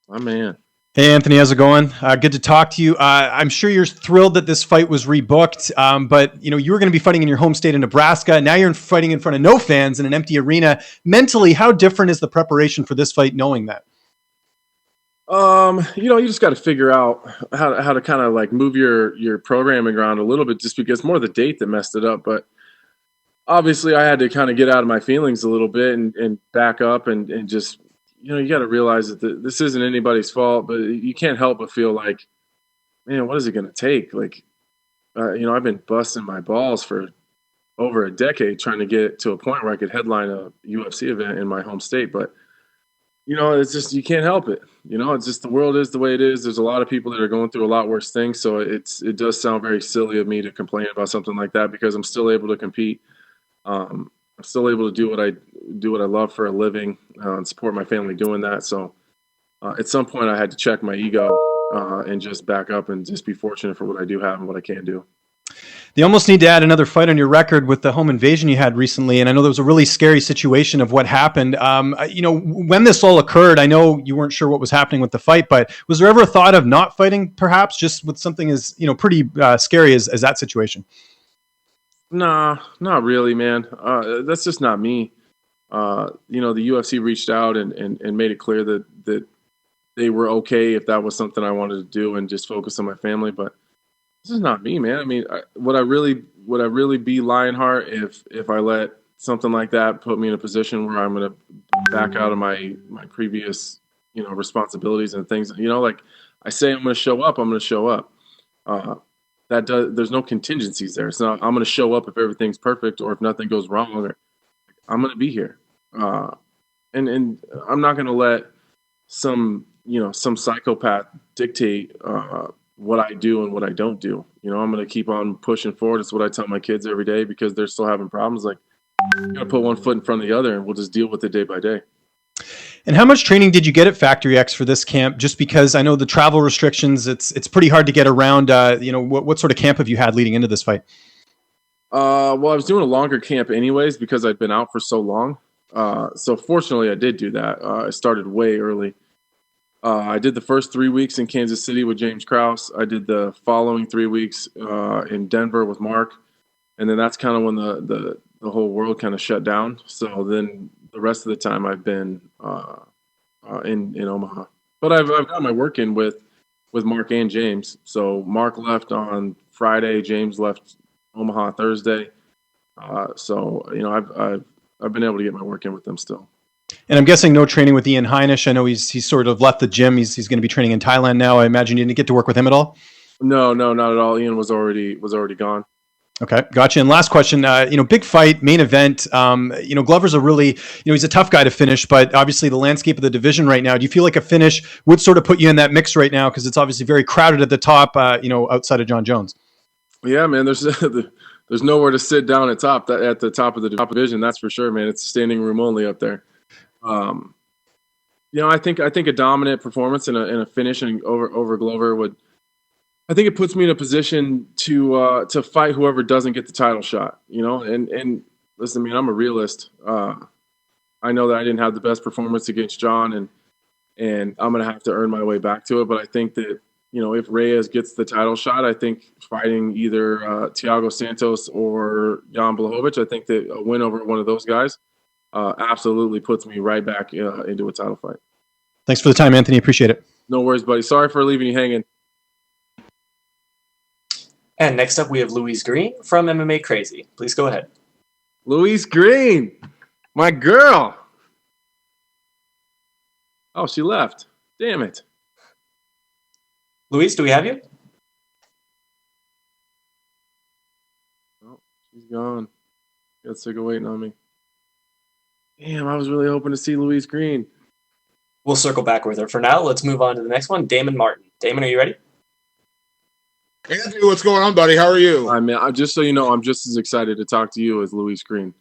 My man. Hey, Anthony, how's it going? Good to talk to you. I'm sure you're thrilled that this fight was rebooked, but you were going to be fighting in your home state of Nebraska. Now you're fighting in front of no fans in an empty arena. Mentally, how different is the preparation for this fight, knowing that? You just got to figure out how to kind of like move your programming around a little bit, just because more the date that messed it up. But obviously, I had to kind of get out of my feelings a little bit and back up and just you got to realize that this isn't anybody's fault, but you can't help but feel like, man, what is it going to take? Like, I've been busting my balls for over a decade trying to get to a point where I could headline a UFC event in my home state, but it's just you can't help it. It's just the world is the way it is. There's a lot of people that are going through a lot worse things, so it does sound very silly of me to complain about something like that because I'm still able to compete. I'm still able to do what I love for a living and support my family doing that. So at some point, I had to check my ego and just back up and just be fortunate for what I do have and what I can do. They almost need to add another fight on your record with the home invasion you had recently. And I know there was a really scary situation of what happened. When this all occurred, I know you weren't sure what was happening with the fight, but was there ever a thought of not fighting, perhaps, just with something as pretty scary as that situation? Nah, not really, man. That's just not me. The UFC reached out and made it clear that they were okay if that was something I wanted to do and just focus on my family. But this is not me, man. I mean, would I really be Lionheart if I let something like that put me in a position where I'm going to back out of my previous responsibilities and things. Like I say, I'm going to show up. I'm going to show up. Uh, there's no contingencies there. It's not I'm going to show up if everything's perfect or if nothing goes wrong. Or I'm going to be here. Uh, and I'm not going to let some psychopath dictate what I do and what I don't do. I'm going to keep on pushing forward. It's what I tell my kids every day because they're still having problems. Like, you got to put one foot in front of the other, and we'll just deal with it day by day. And how much training did you get at Factory X for this camp? Just because I know the travel restrictions, it's pretty hard to get around. What sort of camp have you had leading into this fight? Well, I was doing a longer camp anyways because I'd been out for so long. So fortunately, I did do that. I started way early. I did the first 3 weeks in Kansas City with James Krause. I did the following 3 weeks in Denver with Mark, and then that's kind of when the whole world kind of shut down. So then the rest of the time I've been in Omaha, but I've got my work in with Mark and James. So Mark left on Friday, James left Omaha Thursday. I've been able to get my work in with them still. And I'm guessing no training with Ian Heinisch. I know he's sort of left the gym. He's going to be training in Thailand now. I imagine you didn't get to work with him at all. No, not at all. Ian was already gone. Okay, gotcha. And last question, big fight, main event. Glover's a really, he's a tough guy to finish, but obviously the landscape of the division right now. Do you feel like a finish would sort of put you in that mix right now? Because it's obviously very crowded at the top, outside of John Jones. Yeah, man. There's nowhere to sit down at the top of the division. That's for sure, man. It's standing room only up there. I think a dominant performance and a finish over Glover would. I think it puts me in a position to fight whoever doesn't get the title shot. And listen, I mean, I'm a realist. I know that I didn't have the best performance against John, and I'm gonna have to earn my way back to it. But I think that if Reyes gets the title shot, I think fighting either Thiago Santos or Jan Blachowicz, I think that a win over one of those guys absolutely puts me right back into a title fight. Thanks for the time, Anthony. Appreciate it. No worries, buddy. Sorry for leaving you hanging. And next up, we have Louise Green from MMA Crazy. Please go ahead. Louise Green, my girl. Oh, she left. Damn it. Louise, do we have you? Oh, she's gone. Got sick of waiting on me. Damn, I was really hoping to see Louise Green. We'll circle back with her. For now, let's move on to the next one. Damon Martin. Damon, are you ready? Anthony, what's going on, buddy? How are you? I mean, just so you know, I'm just as excited to talk to you as Louise Green.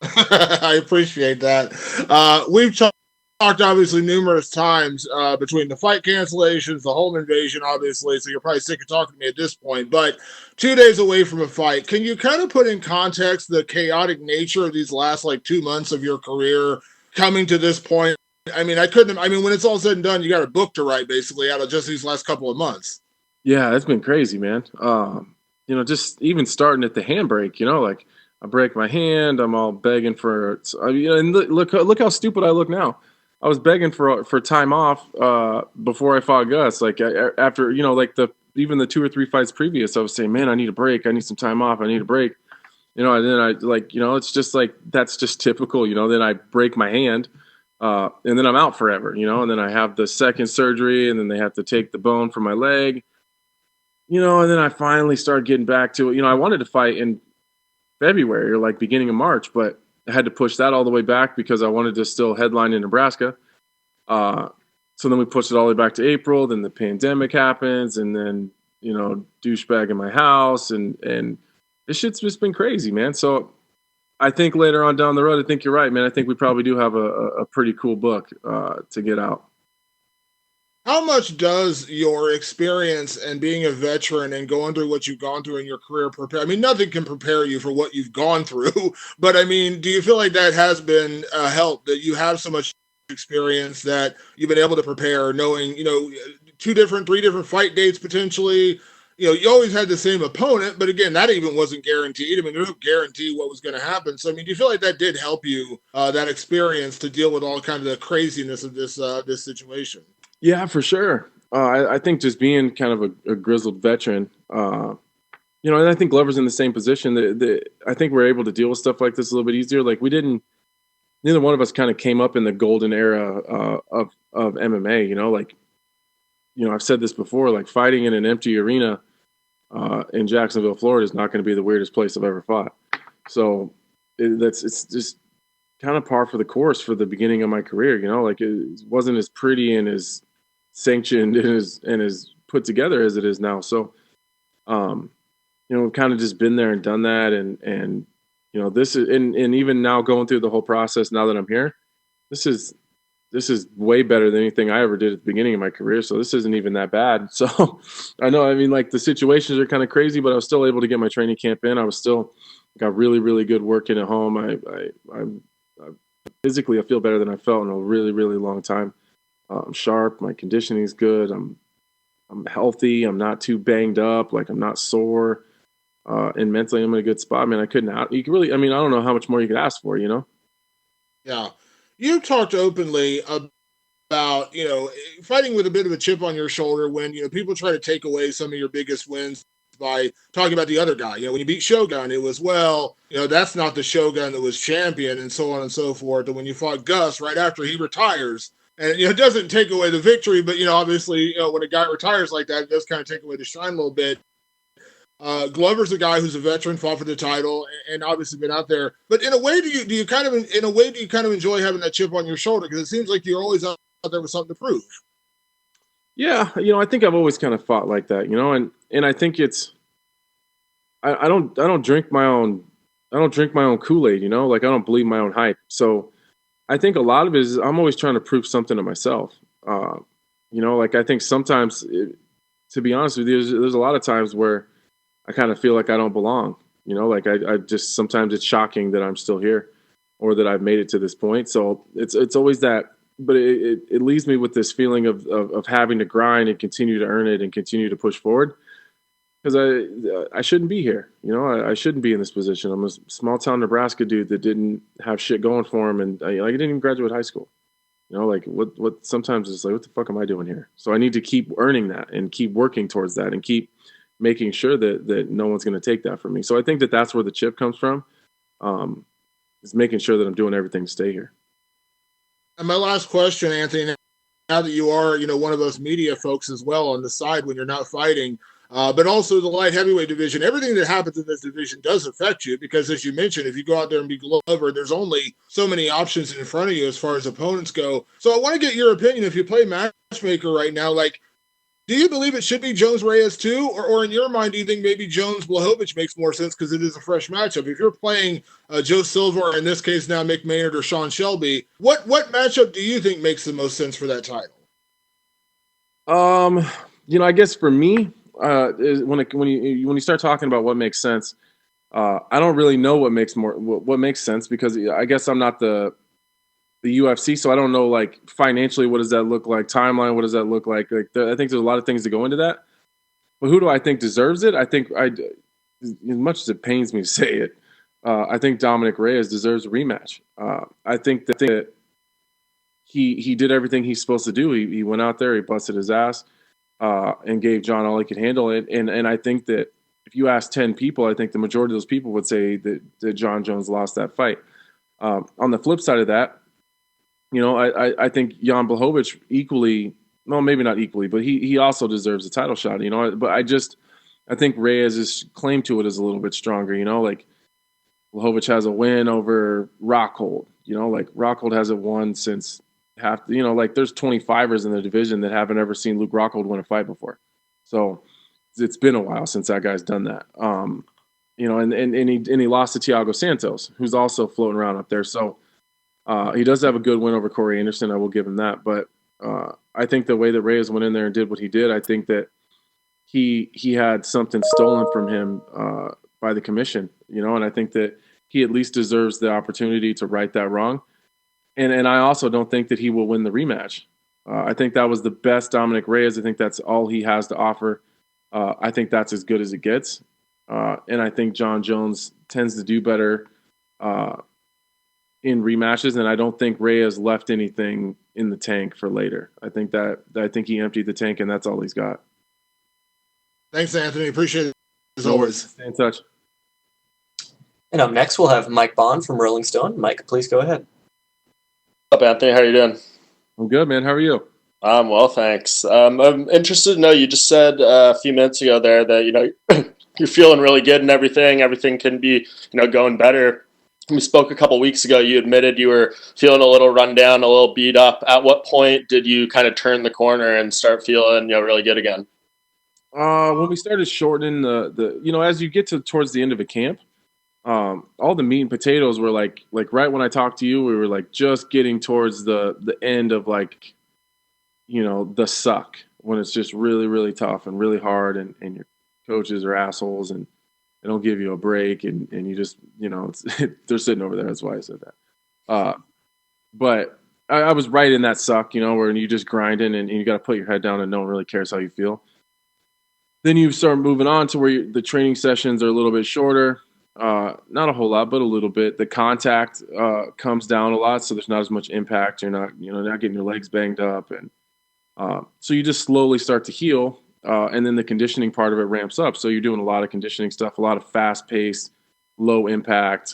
I appreciate that. We've talked obviously numerous times between the fight cancellations, the home invasion, obviously, so you're probably sick of talking to me at this point, but 2 days away from a fight, can you kind of put in context the chaotic nature of these last 2 months of your career coming to this point I mean, I couldn't. I mean, when it's all said and done, you got a book to write basically out of just these last couple of months. Yeah, that's been crazy, man. Just even starting at the handbrake, like I break my hand, I'm all begging for, and look how stupid I look now. I was begging for time off before I fought Gus. Like after like even the 2 or 3 fights previous, I was saying, man, I need a break. I need some time off. I need a break. And then it's just like that's just typical. Then I break my hand, and then I'm out forever. And then I have the second surgery, and then they have to take the bone from my leg. And then I finally started getting back to it. I wanted to fight in February or like beginning of March, but I had to push that all the way back because I wanted to still headline in Nebraska. So then we pushed it all the way back to April. Then the pandemic happens, and then douchebag in my house, and this shit's just been crazy, man. So I think later on down the road, I think you're right, man. I think we probably do have a pretty cool book to get out. How much does your experience and being a veteran and going through what you've gone through in your career prepare? I mean, nothing can prepare you for what you've gone through, but I mean, do you feel like that has been a help, that you have so much experience that you've been able to prepare, knowing, 3 different fight dates potentially? You always had the same opponent, but again, that even wasn't guaranteed. I mean, there's no guarantee what was going to happen. So, I mean, do you feel like that did help you, that experience, to deal with all kind of the craziness of this situation? Yeah, for sure. I think just being kind of a grizzled veteran, and I think Glover's in the same position. I think we're able to deal with stuff like this a little bit easier. Like neither one of us kind of came up in the golden era of MMA. I've said this before. Like fighting in an empty arena in Jacksonville, Florida, is not going to be the weirdest place I've ever fought. So it's just kind of par for the course for the beginning of my career. It wasn't as pretty and as sanctioned and as put together as it is now. So, we've kind of just been there and done that. And this is, and even now going through the whole process, now that I'm here, this is way better than anything I ever did at the beginning of my career. So this isn't even that bad. So I know, I mean, like the situations are kind of crazy, but I was still able to get my training camp in. I was still got really, really good working at home. I'm physically, I feel better than I felt in a really, really long time. I'm sharp. My conditioning is good. I'm healthy. I'm not too banged up. Like I'm not sore. And mentally, I'm in a good spot. Man, you can really, I mean, I don't know how much more you could ask for, Yeah. You talked openly about, fighting with a bit of a chip on your shoulder when, people try to take away some of your biggest wins by talking about the other guy. When you beat Shogun, it was, that's not the Shogun that was champion, and so on and so forth. And when you fought Gus right after he retires, and it doesn't take away the victory, but obviously, when a guy retires like that, it does kind of take away the shine a little bit. Glover's a guy who's a veteran, fought for the title, and obviously been out there. But in a way, do you kind of enjoy having that chip on your shoulder, because it seems like you're always out there with something to prove? Yeah, I think I've always kind of fought like that, and I think it's I don't drink my own Kool-Aid, like I don't believe my own hype. So I think a lot of it is I'm always trying to prove something to myself. Like I think sometimes, to be honest with you, there's a lot of times where I kind of feel like I don't belong. Like I just, sometimes it's shocking that I'm still here or that I've made it to this point. So it's always that, but it leaves me with this feeling of having to grind and continue to earn it and continue to push forward. Because I shouldn't be here. I shouldn't be in this position. I'm a small town Nebraska dude that didn't have shit going for him, and I didn't even graduate high school. Like what sometimes it's like, what the fuck am I doing here? So I need to keep earning that and keep working towards that and keep making sure that no one's going to take that from me. So I think that's where the chip comes from, is making sure that I'm doing everything to stay here. And my last question, Anthony, now that you are, one of those media folks as well on the side when you're not fighting, but also the light heavyweight division, everything that happens in this division does affect you, because as you mentioned, if you go out there and be Glover, there's only so many options in front of you as far as opponents go. So I want to get your opinion. If you play matchmaker right now, do you believe it should be Jones Reyes too? Or in your mind, do you think maybe Jones Blachowicz makes more sense because it is a fresh matchup? If you're playing Joe Silva, or in this case now Mick Maynard or Sean Shelby, what matchup do you think makes the most sense for that title? I guess for me, is when you start talking about what makes sense, I don't really know what makes sense, because I guess I'm not the the UFC, so I don't know like financially what does that look like, timeline, what does that look like? I think there's a lot of things that go into that. But who do I think deserves it? I think as much as it pains me to say it, I think Dominic Reyes deserves a rematch. I think that he did everything he's supposed to do. He went out there, he busted his ass, and gave John all he could handle it. And I think that if you ask 10 people, I think the majority of those people would say that John Jones lost that fight. On the flip side of that, I think Jan Blachowicz equally, well, maybe not equally, but he also deserves a title shot, but I think Reyes' claim to it is a little bit stronger, like Blachowicz has a win over Rockhold, like Rockhold hasn't won since like there's 25ers in the division that haven't ever seen Luke Rockhold win a fight before. So it's been a while since that guy's done that. And he lost to Thiago Santos, who's also floating around up there. So he does have a good win over Corey Anderson. I will give him that. But I think the way that Reyes went in there and did what he did, I think that he had something stolen from him by the commission, and I think that he at least deserves the opportunity to right that wrong. And I also don't think that he will win the rematch. I think that was the best Dominic Reyes. I think that's all he has to offer. I think that's as good as it gets. And I think John Jones tends to do better in rematches, and I don't think Reyes left anything in the tank for later. I think he emptied the tank, and that's all he's got. Thanks, Anthony. Appreciate it as always. Stay in touch. And up next, we'll have Mike Bond from Rolling Stone. Mike, please go ahead. What's up, Anthony? How are you doing? I'm good, man. How are you? Well, thanks. I'm interested to know, you just said a few minutes ago there that, you're feeling really good and everything. Everything can be, going better. We spoke a couple weeks ago. You admitted you were feeling a little run down, a little beat up. At what point did you kind of turn the corner and start feeling, really good again? When we started shortening as you get towards the end of a camp, all the meat and potatoes were like right when I talked to you, we were like just getting towards the end of the suck, when it's just really, really tough and really hard, and your coaches are assholes and they don't give you a break, and you just, they're sitting over there. That's why I said that. But I was right in that suck, where you just grinding and you got to put your head down and no one really cares how you feel. Then you start moving on to where the training sessions are a little bit shorter. Not a whole lot, but a little bit. The contact comes down a lot, so there's not as much impact. You're not, not getting your legs banged up, and so you just slowly start to heal, and then the conditioning part of it ramps up. So you're doing a lot of conditioning stuff, a lot of fast-paced, low-impact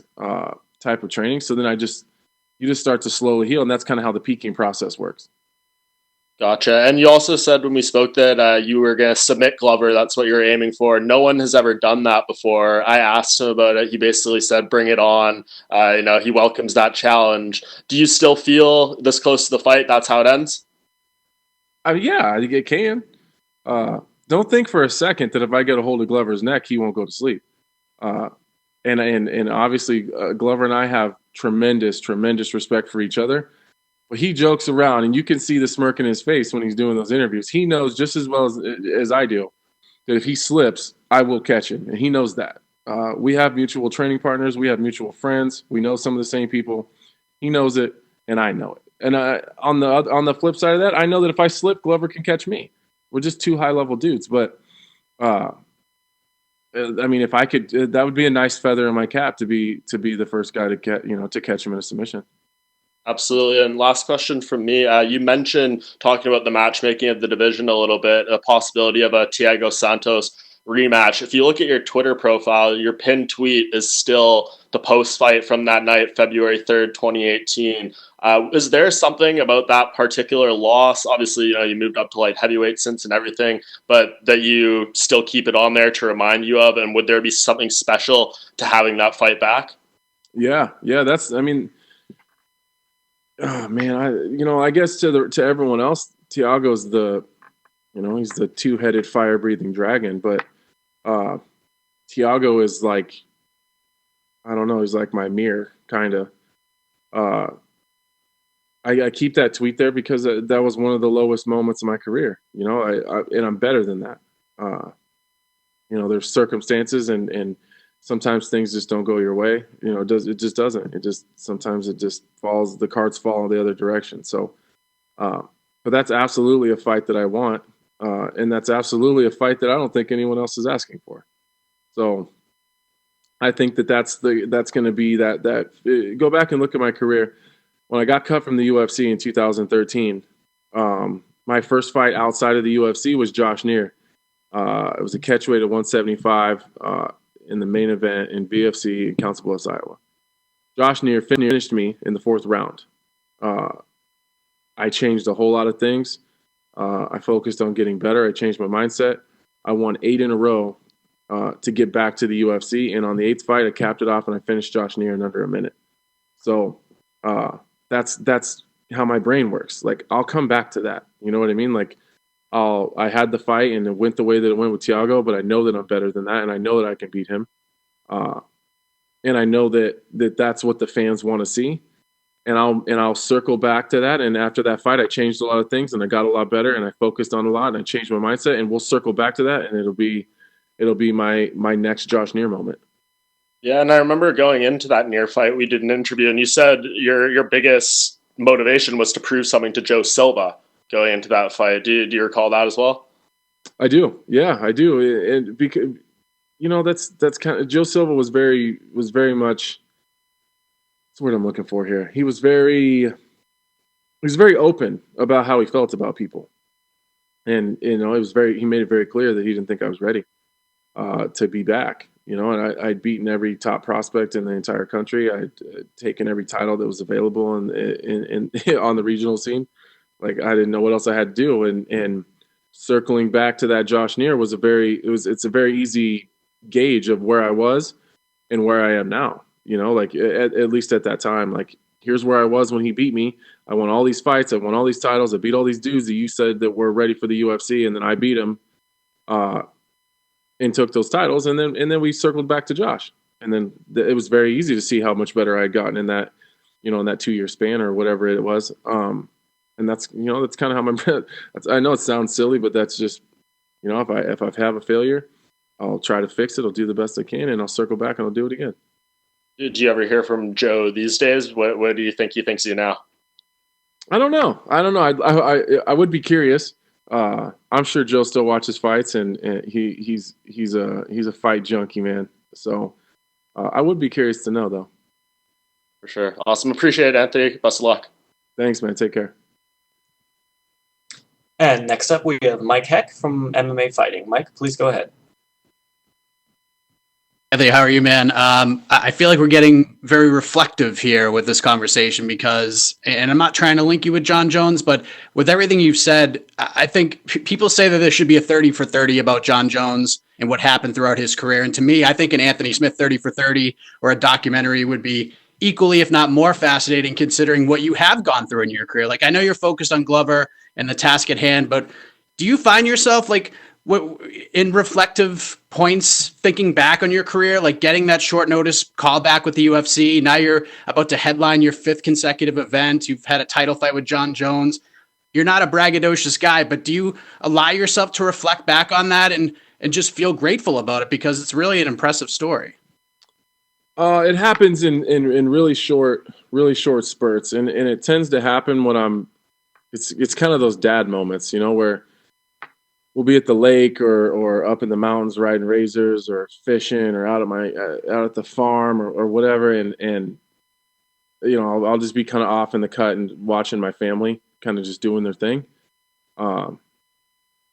type of training. So then you just start to slowly heal, and that's kind of how the peaking process works. Gotcha. And you also said when we spoke that you were going to submit Glover. That's what you're aiming for. No one has ever done that before. I asked him about it. He basically said, bring it on. He welcomes that challenge. Do you still feel this close to the fight, that's how it ends? Yeah, I think it can. Don't think for a second that if I get a hold of Glover's neck, he won't go to sleep. And obviously, Glover and I have tremendous, tremendous respect for each other. But he jokes around, and you can see the smirk in his face when he's doing those interviews. He knows just as well as I do that if he slips, I will catch him, and he knows that. We have mutual training partners. We have mutual friends. We know some of the same people. He knows it, and I know it. And on the flip side of that, I know that if I slip, Glover can catch me. We're just two high-level dudes. But, if I could, that would be a nice feather in my cap to be the first guy to catch him in a submission. Absolutely. And last question from me. You mentioned talking about the matchmaking of the division a little bit, a possibility of a Thiago Santos rematch. If you look at your Twitter profile, your pinned tweet is still the post-fight from that night, February 3rd, 2018. Is there something about that particular loss? Obviously, you moved up to light heavyweight since and everything, but that you still keep it on there to remind you of? And would there be something special to having that fight back? Yeah. Oh man, I guess to everyone else, Thiago's he's the two-headed fire-breathing dragon, but Thiago is like, I don't know, he's like my mirror, kind of. I keep that tweet there because that was one of the lowest moments of my career, and I'm better than that. There's circumstances and sometimes things just don't go your way. It just doesn't. Sometimes it just falls. The cards fall in the other direction. So, but that's absolutely a fight that I want, and that's absolutely a fight that I don't think anyone else is asking for. So, I think that's going to be that. Go back and look at my career. When I got cut from the UFC in 2013, my first fight outside of the UFC was Josh Neer. It was a catchweight at 175 in the main event in BFC in Council Bluffs, Iowa. Josh Neer finished me in the 4th round. I changed a whole lot of things. I focused on getting better. I changed my mindset. I won 8 in a row to get back to the UFC. And on the 8th fight, I capped it off and I finished Josh Neer in under a minute. So that's how my brain works. Like, I'll come back to that. You know what I mean? Like, I had the fight and it went the way that it went with Thiago, but I know that I'm better than that, and I know that I can beat him. And I know that's what the fans want to see. And I'll circle back to that. And after that fight, I changed a lot of things and I got a lot better and I focused on a lot and I changed my mindset, and we'll circle back to that, and it'll be my next Josh Neer moment. Yeah, and I remember going into that Neer fight, we did an interview, and you said your biggest motivation was to prove something to Joe Silva going into that fight. Do you recall that as well? I do. Yeah, I do. And because that's kind of, Joe Silva was very much, what's the word I'm looking for here? He was very open about how he felt about people. And he made it very clear that he didn't think I was ready to be back. And I'd beaten every top prospect in the entire country. I'd taken every title that was available in on the regional scene. Like, I didn't know what else I had to do. And circling back to that Josh Neer it's a very easy gauge of where I was and where I am now. Like at least at that time, like, here's where I was when he beat me. I won all these fights. I won all these titles. I beat all these dudes that you said that were ready for the UFC, and then I beat him. And took those titles, and then we circled back to Josh, and then it was very easy to see how much better I had gotten in that, in that 2-year span or whatever it was. And that's kind of how I know it sounds silly, but that's just, if I have a failure, I'll try to fix it. I'll do the best I can, and I'll circle back and I'll do it again. Did you ever hear from Joe these days? What do you think he thinks of you now? I don't know. I would be curious. I'm sure Joe still watches fights, and he's a fight junkie, man. So I would be curious to know, though. For sure. Awesome. Appreciate it, Anthony. Best of luck. Thanks, man. Take care. And next up, we have Mike Heck from MMA Fighting. Mike, please go ahead. Anthony, how are you, man? I feel like we're getting very reflective here with this conversation because, and I'm not trying to link you with John Jones, but with everything you've said, I think people say that there should be a 30 for 30 about John Jones and what happened throughout his career. And to me, I think an Anthony Smith 30 for 30 or a documentary would be equally, if not more fascinating, considering what you have gone through in your career. Like, I know you're focused on Glover and the task at hand, but do you find yourself like, in reflective points, thinking back on your career, like getting that short notice call back with the UFC? Now you're about to headline your 5th consecutive event. You've had a title fight with John Jones. You're not a braggadocious guy, but do you allow yourself to reflect back on that and just feel grateful about it, because it's really an impressive story? It happens in really short spurts, and it tends to happen when it's kind of those dad moments, where we'll be at the lake or up in the mountains riding razors or fishing or out at the farm or whatever. And I'll just be kind of off in the cut and watching my family kind of just doing their thing.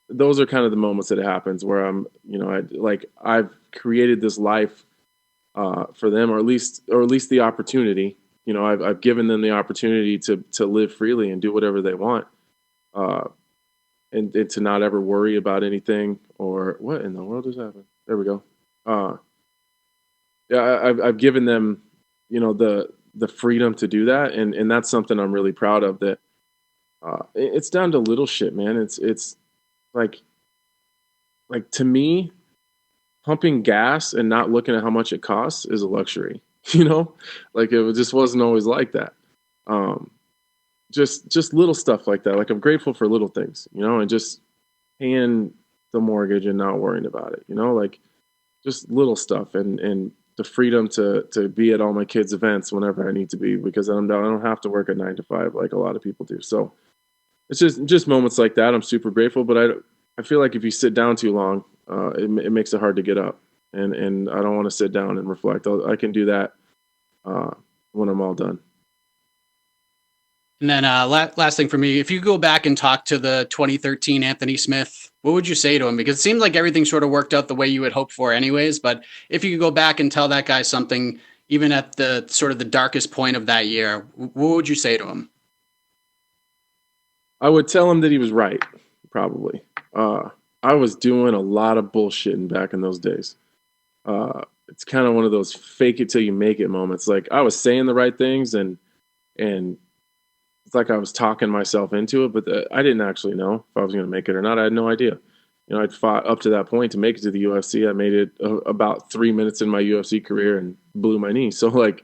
Those are kind of the moments that it happens where I've created this life for them, or at least the opportunity. I've given them the opportunity to live freely and do whatever they want. And to not ever worry about anything, or what in the world has happened. There we go. I've given them, the freedom to do that, and that's something I'm really proud of. That it's down to little shit, man. It's like to me, pumping gas and not looking at how much it costs is a luxury. Like, it just wasn't always like that. Just little stuff like that. Like, I'm grateful for little things, and just paying the mortgage and not worrying about it, like just little stuff and the freedom to be at all my kids' events whenever I need to be, because I don't have to work a 9 to 5 like a lot of people do. So it's just moments like that. I'm super grateful, but I feel like if you sit down too long, it makes it hard to get up, and I don't want to sit down and reflect. I can do that when I'm all done. And then last thing for me, if you go back and talk to the 2013 Anthony Smith, what would you say to him? Because it seems like everything sort of worked out the way you had hoped for anyways. But if you could go back and tell that guy something, even at the sort of the darkest point of that year, what would you say to him? I would tell him that he was right, probably. I was doing a lot of bullshitting back in those days. It's kind of one of those fake it till you make it moments. Like, I was saying the right things and it's like I was talking myself into it, but I didn't actually know if I was going to make it or not. I had no idea. You know, I'd fought up to that point to make it to the UFC. I made it about 3 minutes in my UFC career and blew my knee. So, like,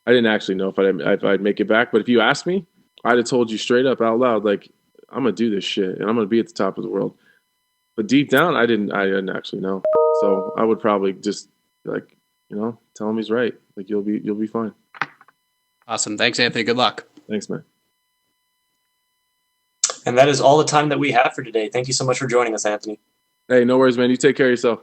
I didn't actually know if I'd make it back. But if you asked me, I'd have told you straight up out loud, like, I'm going to do this shit and I'm going to be at the top of the world. But deep down, I didn't actually know. So I would probably just, like, you know, tell him he's right. Like, you'll be fine. Awesome. Thanks, Anthony. Good luck. Thanks, man. And that is all the time that we have for today. Thank you so much for joining us, Anthony. Hey, no worries, man. You take care of yourself.